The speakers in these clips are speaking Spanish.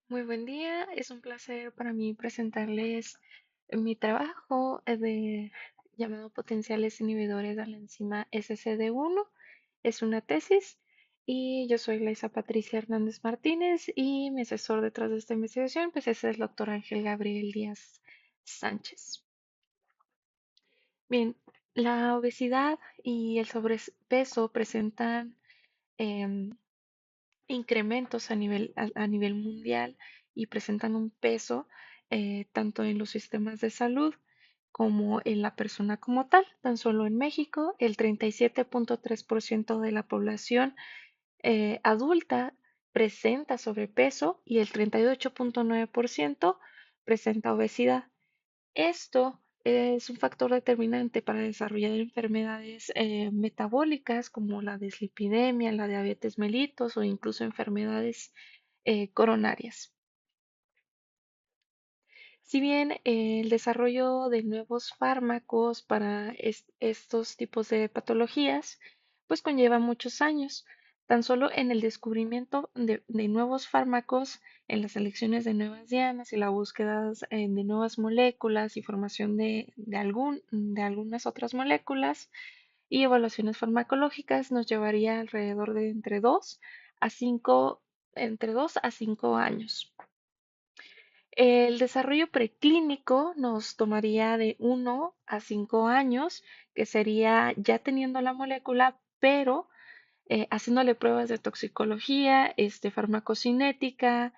Muy buen día, es un placer para mí presentarles mi trabajo llamado Potenciales Inhibidores de la enzima SCD1. Es una tesis y yo soy Laisa Patricia Hernández Martínez y mi asesor detrás de esta investigación pues es el doctor Ángel Gabriel Díaz Sánchez. Bien, la obesidad y el sobrepeso presentan em, incrementos a nivel mundial y presentan un peso tanto en los sistemas de salud como en la persona como tal. Tan solo en México, el 37.3% de la población adulta presenta sobrepeso y el 38.9% presenta obesidad. Esto es un factor determinante para desarrollar enfermedades metabólicas como la dislipidemia, la diabetes mellitus o incluso enfermedades coronarias. Si bien el desarrollo de nuevos fármacos para estos tipos de patologías, pues conlleva muchos años. Tan solo en el descubrimiento de nuevos fármacos, en las selecciones de nuevas dianas y la búsqueda de nuevas moléculas y formación de algunas otras moléculas y evaluaciones farmacológicas nos llevaría alrededor de a 5, entre 2 a 5 años. El desarrollo preclínico nos tomaría de 1 a 5 años, que sería ya teniendo la molécula, pero haciéndole pruebas de toxicología, farmacocinética,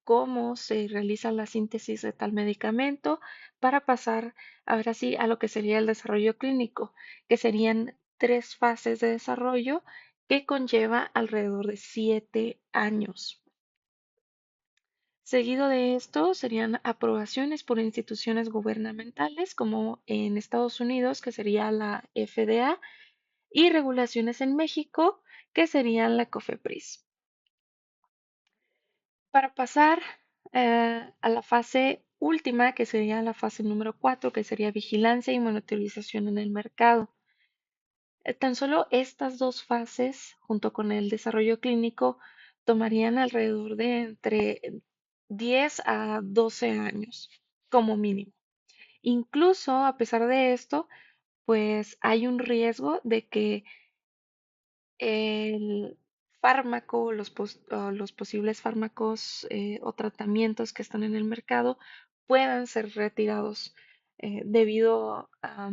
cómo se realiza la síntesis de tal medicamento, para pasar ahora sí a lo que sería el desarrollo clínico, que serían 3 fases de desarrollo que conlleva alrededor de 7 años. Seguido de esto serían aprobaciones por instituciones gubernamentales, como en Estados Unidos, que sería la FDA, y regulaciones en México, que serían la COFEPRIS. Para pasar a la fase última, que sería la fase número 4, que sería vigilancia y monitorización en el mercado. Tan solo estas dos fases, junto con el desarrollo clínico, tomarían alrededor de entre 10 a 12 años como mínimo. Incluso a pesar de esto, pues hay un riesgo de que el fármaco, o los posibles fármacos o tratamientos que están en el mercado puedan ser retirados debido a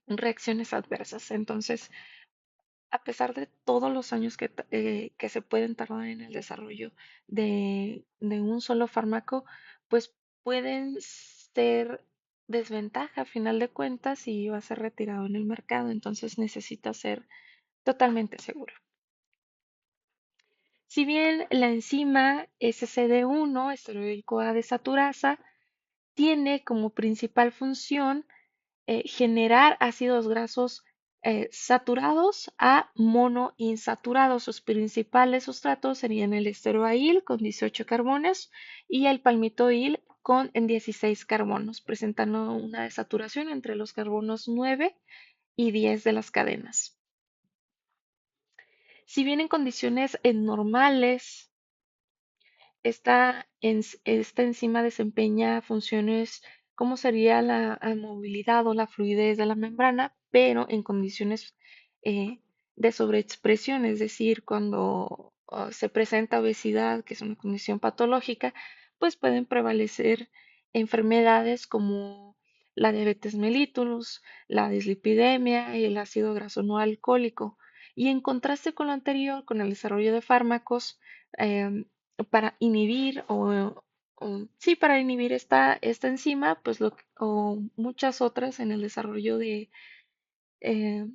reacciones adversas. Entonces, a pesar de todos los años que se pueden tardar en el desarrollo de un solo fármaco, pues pueden ser desventaja a final de cuentas si va a ser retirado en el mercado. Entonces necesita ser totalmente seguro. Si bien la enzima SCD1, esteroil-CoA desaturasa, tiene como principal función generar ácidos grasos saturados a monoinsaturados. Sus principales sustratos serían el esteroil con 18 carbonos y el palmitoil con 16 carbonos, presentando una desaturación entre los carbonos 9 y 10 de las cadenas. Si bien en condiciones normales esta enzima desempeña funciones como sería la movilidad o la fluidez de la membrana, pero en condiciones eh, de sobreexpresión, es decir, cuando se presenta obesidad, que es una condición patológica, pues pueden prevalecer enfermedades como la diabetes mellitus, la dislipidemia y el ácido graso no alcohólico. Y en contraste con lo anterior, con el desarrollo de fármacos, em, para inhibir sí, para inhibir esta enzima, pues o muchas otras en el desarrollo eh,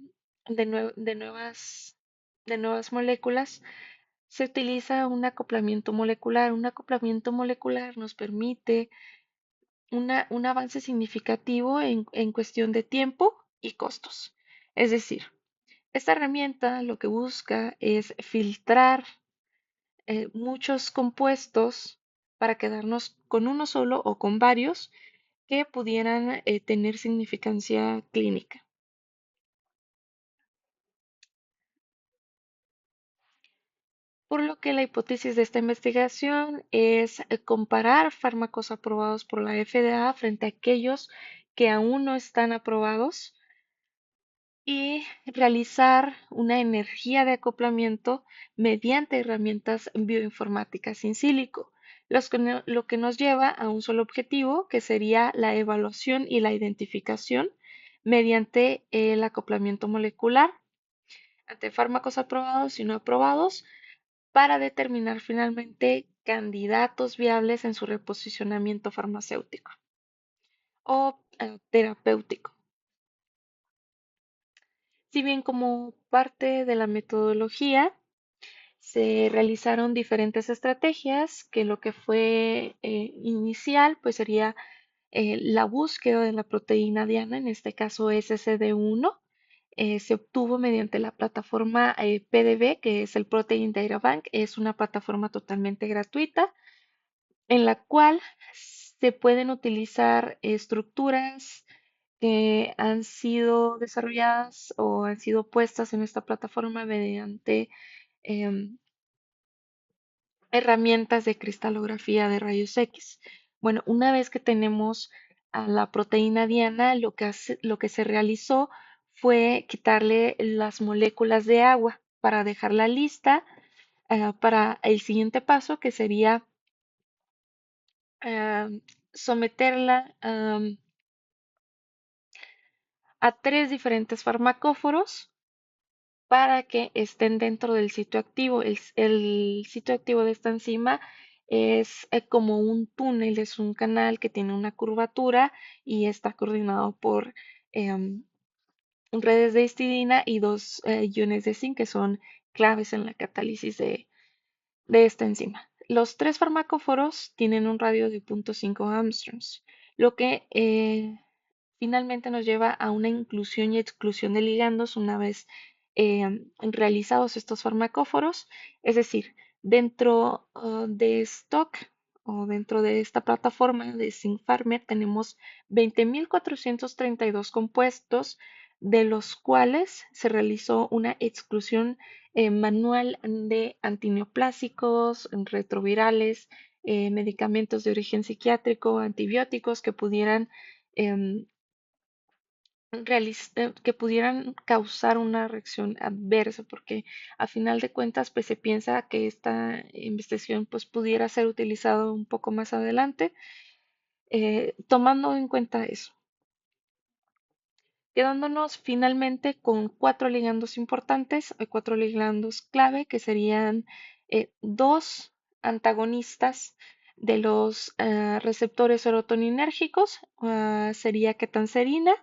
de nuevas moléculas, se utiliza un acoplamiento molecular. Un acoplamiento molecular nos permite un avance significativo en cuestión de tiempo y costos. Es decir, esta herramienta lo que busca es filtrar muchos compuestos para quedarnos con uno solo o con varios que pudieran tener significancia clínica. por lo que la hipótesis de esta investigación es comparar fármacos aprobados por la FDA frente a aquellos que aún no están aprobados y realizar una energía de acoplamiento mediante herramientas bioinformáticas in silico, lo que nos lleva a un solo objetivo, que sería la evaluación y la identificación mediante el acoplamiento molecular ante fármacos aprobados y no aprobados para determinar finalmente candidatos viables en su reposicionamiento farmacéutico o terapéutico. Si bien como parte de la metodología se realizaron diferentes estrategias, que lo que fue inicial pues sería la búsqueda de la proteína diana, en este caso SCD1, se obtuvo mediante la plataforma PDB, que es el Protein Data Bank. Es una plataforma totalmente gratuita en la cual se pueden utilizar estructuras que han sido desarrolladas o han sido puestas en esta plataforma mediante em, herramientas de cristalografía de rayos X. Bueno, una vez que tenemos a la proteína diana, lo que se realizó fue quitarle las moléculas de agua para dejarla lista para el siguiente paso, que sería someterla a tres diferentes farmacóforos para que estén dentro del sitio activo. El sitio activo de esta enzima es como un túnel, es un canal que tiene una curvatura y está coordinado por em, redes de histidina y dos iones de zinc que son claves en la catálisis de esta enzima. Los tres farmacóforos tienen un radio de 0.5 angstroms, lo que finalmente nos lleva a una inclusión y exclusión de ligandos una vez realizados estos farmacóforos. Es decir, dentro de stock o dentro de esta plataforma de SyncPharmer tenemos 20.432 compuestos, de los cuales se realizó una exclusión manual de antineoplásicos, retrovirales, medicamentos de origen psiquiátrico, antibióticos que pudieran em, que pudieran causar una reacción adversa, porque a final de cuentas pues se piensa que esta investigación pues pudiera ser utilizada un poco más adelante, tomando en cuenta eso, quedándonos finalmente con cuatro ligandos importantes, cuatro ligandos clave que serían dos antagonistas de los receptores serotoninérgicos, sería ketanserina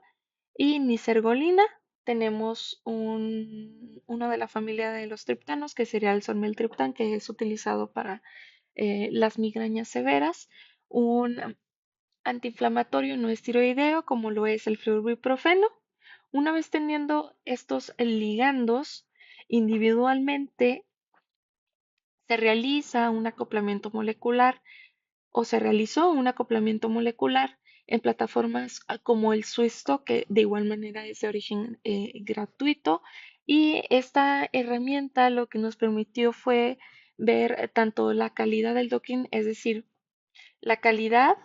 y nisergolina. Tenemos uno de la familia de los triptanos, que sería el solmeltriptán, que es utilizado para las migrañas severas. Un antiinflamatorio no esteroideo, como lo es el fluorbuprofeno. Una vez teniendo estos ligandos individualmente, se realiza un acoplamiento molecular o se realizó un acoplamiento molecular en plataformas como el Swiss-Stock, que de igual manera es de origen gratuito. Y esta herramienta lo que nos permitió fue ver tanto la calidad del docking, es decir, la calidad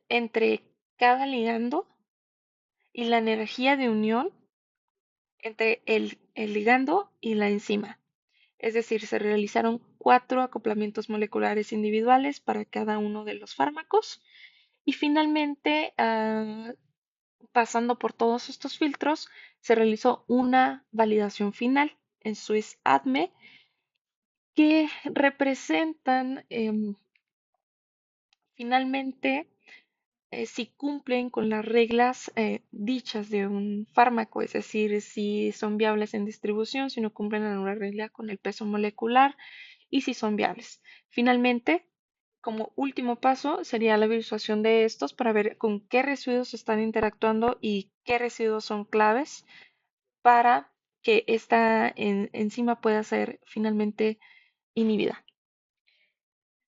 entre cada ligando y la energía de unión entre el ligando y la enzima. Es decir, se realizaron cuatro acoplamientos moleculares individuales para cada uno de los fármacos. Y finalmente, pasando por todos estos filtros, se realizó una validación final en SwissADME que representan finalmente si cumplen con las reglas dichas de un fármaco, es decir, si son viables en distribución, si no cumplen alguna regla con el peso molecular y si son viables. Finalmente, como último paso, sería la visualización de estos para ver con qué residuos están interactuando y qué residuos son claves para que esta enzima pueda ser finalmente inhibida.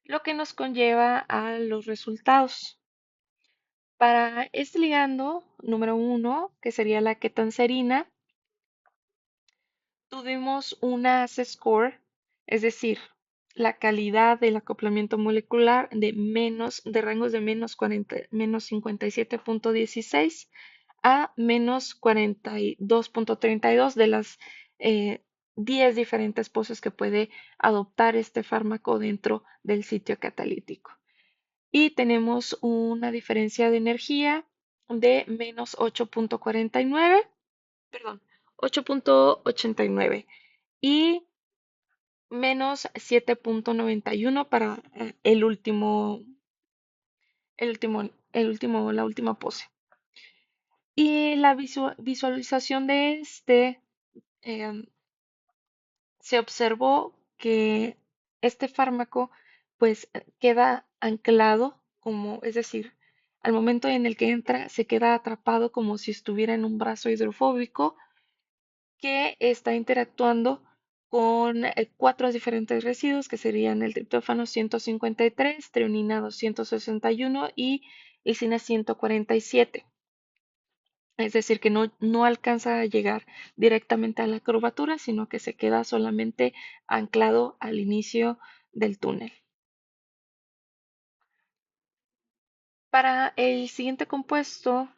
Lo que nos conlleva a los resultados. Para este ligando número uno, que sería la ketanserina, tuvimos una ACE score es decir, la calidad del acoplamiento molecular de rangos de menos 57,16 a menos 42,32 de las eh, 10 diferentes poses que puede adoptar este fármaco dentro del sitio catalítico. Y tenemos una diferencia de energía de menos 8,49, perdón, 8,89 y menos 7,91 para la última pose. Y la visualización de em, se observó que este fármaco pues queda anclado, como es decir, al momento en el que entra se queda atrapado como si estuviera en un brazo hidrofóbico que está interactuando con cuatro diferentes residuos que serían el triptófano 153, treonina 261 y lisina 147. Es decir, que no alcanza a llegar directamente a la curvatura, sino que se queda solamente anclado al inicio del túnel. Para el siguiente compuesto,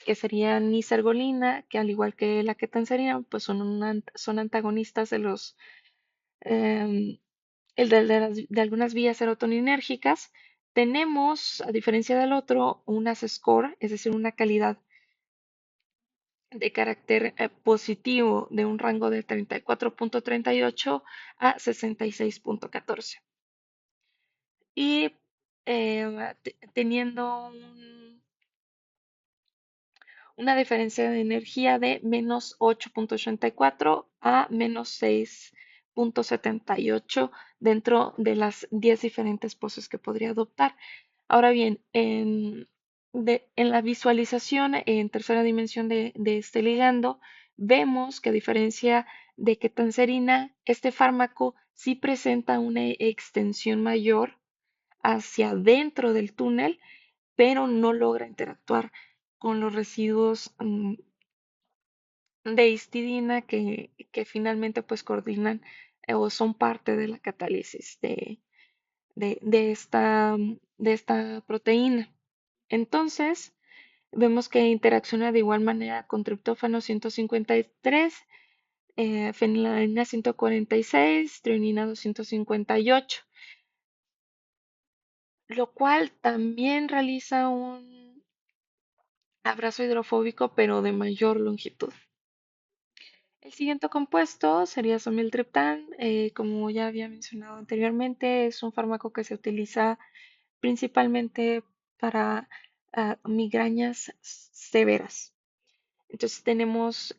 que sería nisergolina, que al igual que la ketanserina, pues son antagonistas de los em, de algunas vías serotoninérgicas, tenemos, a diferencia del otro, unas score, es decir, una calidad de carácter positivo de un rango de 34,38 a 66,14. Y teniendo una diferencia de energía de menos 8,84 a menos 6,78 dentro de las 10 diferentes poses que podría adoptar. Ahora bien, en la visualización en tercera dimensión de este ligando, vemos que a diferencia de ketanserina, este fármaco sí presenta una extensión mayor hacia dentro del túnel, pero no logra interactuar con los residuos de histidina que finalmente pues coordinan o son parte de la catálisis de esta proteína. Entonces, vemos que interacciona de igual manera con triptófano 153, fenilalanina 146, treonina 258, lo cual también realiza un abrazo hidrofóbico pero de mayor longitud. El siguiente compuesto sería somiltriptán. Como ya había mencionado anteriormente, es un fármaco que se utiliza principalmente para migrañas severas. Entonces tenemos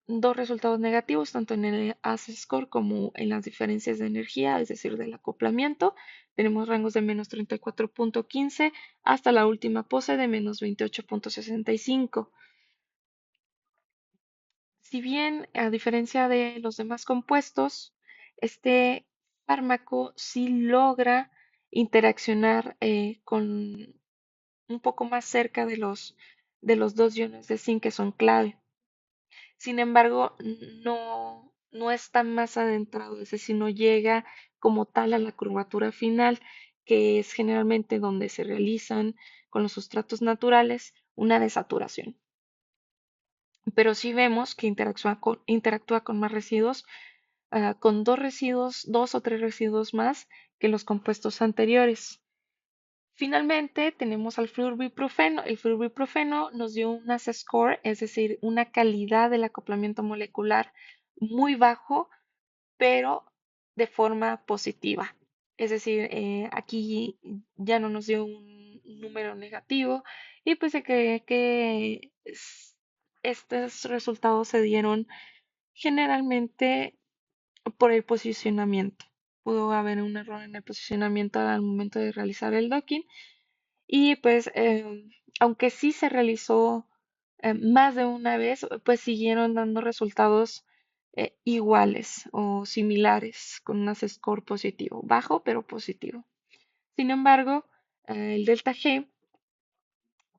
dos resultados negativos, tanto en el ACE-score como en las diferencias de energía, es decir, del acoplamiento. Tenemos rangos de menos 34,15 hasta la última pose de menos 28,65. Si bien, a diferencia de los demás compuestos, este fármaco sí logra interaccionar con un poco más cerca de los dos iones de zinc que son clave. Sin embargo, no está más adentrado, es decir, no llega como tal a la curvatura final, que es generalmente donde se realizan con los sustratos naturales una desaturación. Pero sí vemos que interactúa con más residuos, con dos o tres residuos más que los compuestos anteriores. Finalmente, tenemos al fluorbiprofeno. El fluorbiprofeno nos dio un score, es decir, una calidad del acoplamiento molecular muy bajo, pero de forma positiva. Es decir, aquí ya no nos dio un número negativo y pues se cree que estos resultados se dieron generalmente por el posicionamiento. Pudo haber un error en el posicionamiento al momento de realizar el docking y pues aunque sí se realizó más de una vez, pues siguieron dando resultados iguales o similares con un score positivo, bajo pero positivo. Sin embargo, el delta G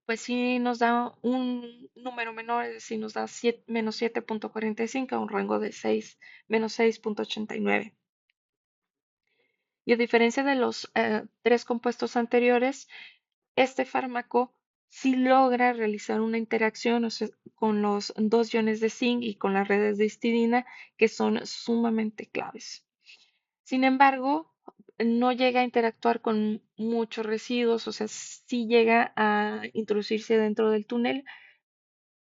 pues sí nos da un número menor, es decir, nos da menos 7,45, un rango de 6, menos 6,89. Y a diferencia de los tres compuestos anteriores, este fármaco sí logra realizar una interacción, o sea, con los dos iones de zinc y con las redes de histidina, que son sumamente claves. Sin embargo, no llega a interactuar con muchos residuos, o sea, sí llega a introducirse dentro del túnel,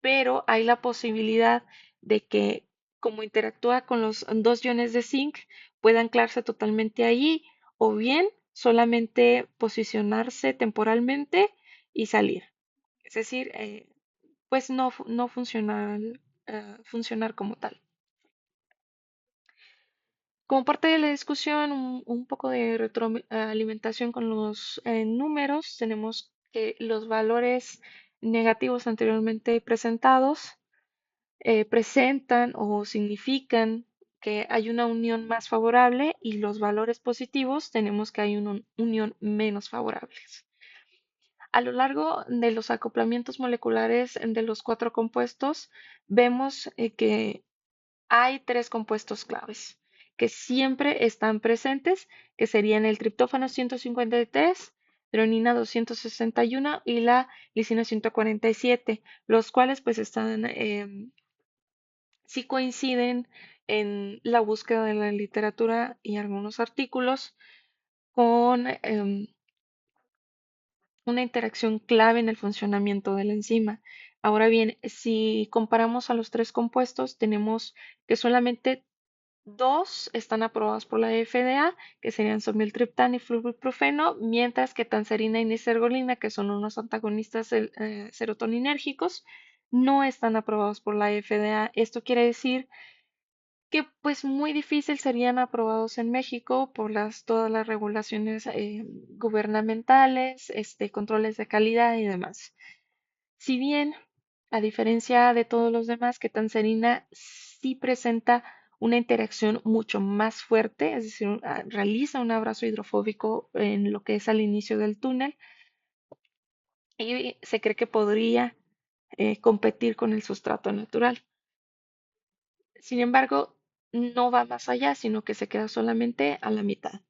pero hay la posibilidad de que, como interactúa con los dos iones de zinc, pueda anclarse totalmente allí o bien solamente posicionarse temporalmente y salir. Es decir, pues no funcionar como tal. Como parte de la discusión, un poco de retroalimentación con los números, tenemos que los valores negativos anteriormente presentados presentan o significan que hay una unión más favorable y los valores positivos tenemos que hay una unión menos favorable. A lo largo de los acoplamientos moleculares de los cuatro compuestos, vemos que hay tres compuestos claves que siempre están presentes, que serían el triptófano 153, treonina 261 y la lisina 147, los cuales pues están sí coinciden en la búsqueda de la literatura y algunos artículos con una interacción clave en el funcionamiento de la enzima. Ahora bien, si comparamos a los tres compuestos, tenemos que solamente dos están aprobados por la FDA, que serían somiltriptán y flurbiprofeno, mientras que tanserina y nisergolina, que son unos antagonistas serotoninérgicos, no están aprobados por la FDA. Esto quiere decir que pues muy difícil serían aprobados en México por todas las regulaciones gubernamentales, controles de calidad y demás. Si bien, a diferencia de todos los demás, que Tanserina sí presenta una interacción mucho más fuerte, es decir, realiza un abrazo hidrofóbico en lo que es al inicio del túnel y se cree que podría competir con el sustrato natural. Sin embargo, no va más allá, sino que se queda solamente a la mitad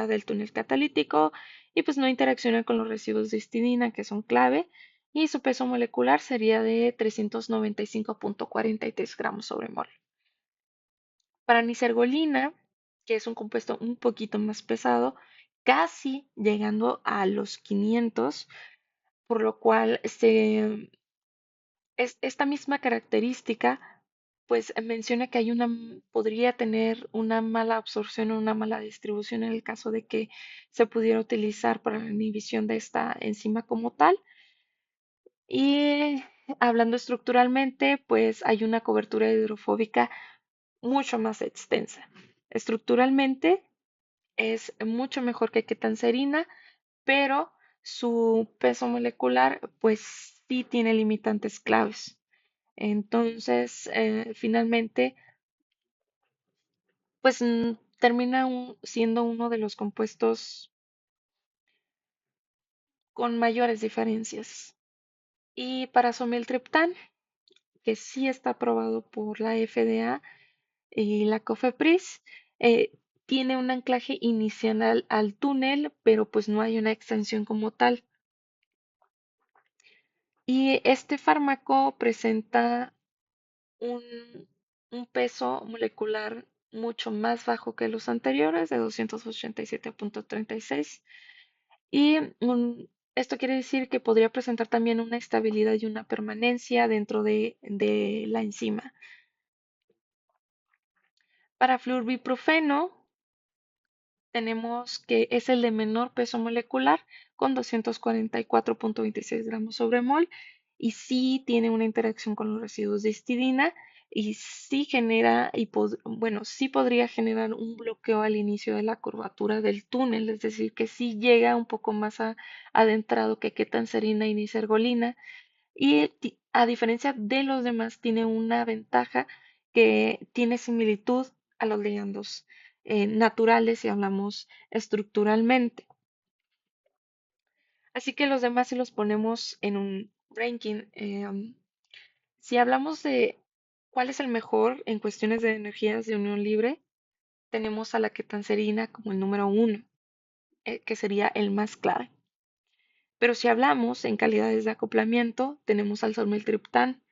del túnel catalítico y pues no interacciona con los residuos de histidina que son clave y su peso molecular sería de 395,43 gramos sobre mol. Para nisergolina, que es un compuesto un poquito más pesado, casi llegando a los 500, por lo cual esta misma característica pues menciona que podría tener una mala absorción o una mala distribución en el caso de que se pudiera utilizar para la inhibición de esta enzima como tal. Y hablando estructuralmente, pues hay una cobertura hidrofóbica mucho más extensa. Estructuralmente es mucho mejor que ketanserina, pero su peso molecular pues sí tiene limitantes claves. Entonces, finalmente, pues termina siendo uno de los compuestos con mayores diferencias. Y para somiltriptán, que sí está aprobado por la FDA y la COFEPRIS, tiene un anclaje inicial al túnel, pero pues no hay una extensión como tal. Y este fármaco presenta un, un peso molecular mucho más bajo que los anteriores, de 287,36. Y esto quiere decir que podría presentar también una estabilidad y una permanencia dentro de la enzima. Para fluorbiprofeno tenemos que es el de menor peso molecular con 244,26 gramos sobre mol y sí tiene una interacción con los residuos de histidina y sí genera, bueno, sí podría generar un bloqueo al inicio de la curvatura del túnel, es decir, que sí llega un poco más adentrado que ketanserina y nisergolina y a diferencia de los demás tiene una ventaja que tiene similitud a los ligandos naturales si hablamos estructuralmente. Así que los demás si los ponemos en un ranking. Si hablamos de cuál es el mejor en cuestiones de energías de unión libre, tenemos a la ketanserina como el número uno, que sería el más clave. Pero si hablamos en calidades de acoplamiento, tenemos al solmetiltriptán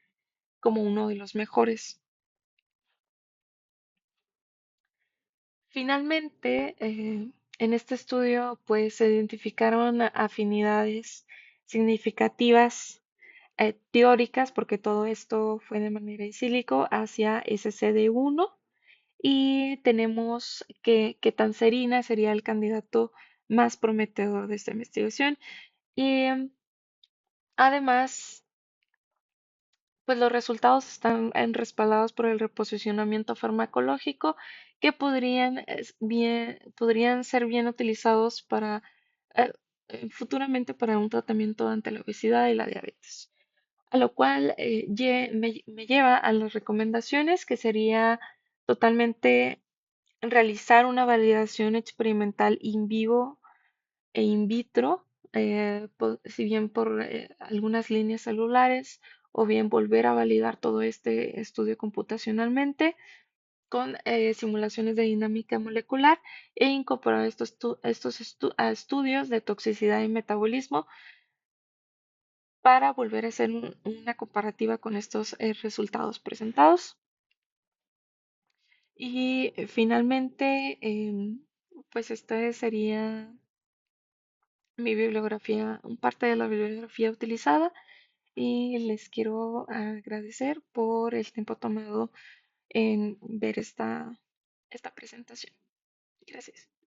como uno de los mejores. Finalmente, en este estudio, pues se identificaron afinidades significativas teóricas, porque todo esto fue de manera in silico, hacia SCD1 y tenemos que Tanserina sería el candidato más prometedor de esta investigación. Y además, pues los resultados están respaldados por el reposicionamiento farmacológico que podrían ser bien utilizados para eh, futuramente para un tratamiento ante la obesidad y la diabetes. A lo cual me lleva a las recomendaciones, que sería totalmente realizar una validación experimental in vivo e in vitro, si bien por algunas líneas celulares, o bien volver a validar todo este estudio computacionalmente con simulaciones de dinámica molecular e incorporar a estudios de toxicidad y metabolismo para volver a hacer una comparativa con estos resultados presentados. Y finalmente, pues esta sería mi bibliografía, un parte de la bibliografía utilizada, y les quiero agradecer por el tiempo tomado en ver esta presentación. Gracias.